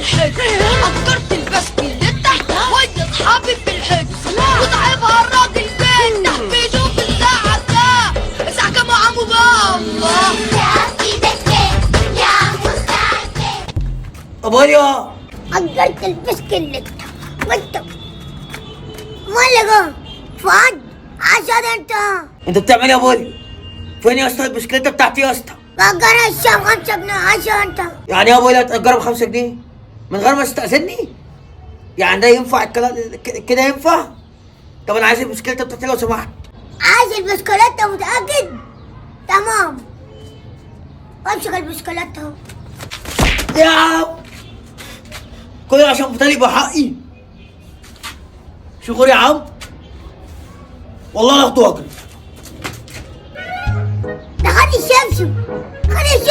الحج، أجرت البسكليتة ويا أصحابي في الحج، وصاحبها الراجل جدا بيشوف الساعة كام، الساعة كام يا عمو بقى؟ الله ابويا أجرت البسكليتة وانت مالك فؤاد عشان انت بتعمل ايه يا ابويا؟ فين يا اسطى البسكليته بتاعتي يا اسطى؟ بأجرها الشام 5 جنيه عشان يعني يا ابويا تأجرها ب5 جنيه من غير ما تستأذني؟ يعني ده ينفع الكلام كده ينفع؟ طب انا عايز البسكليته بتاعتي لو سمحت. عايز البسكليتة متأكد؟ تمام امسك البسكليتة اهو. يا عم كل ده عشان بطالب بحقي. شكرا يا عم، والله لا اخده واجري. ده خد الشمسم، خد الشمسم.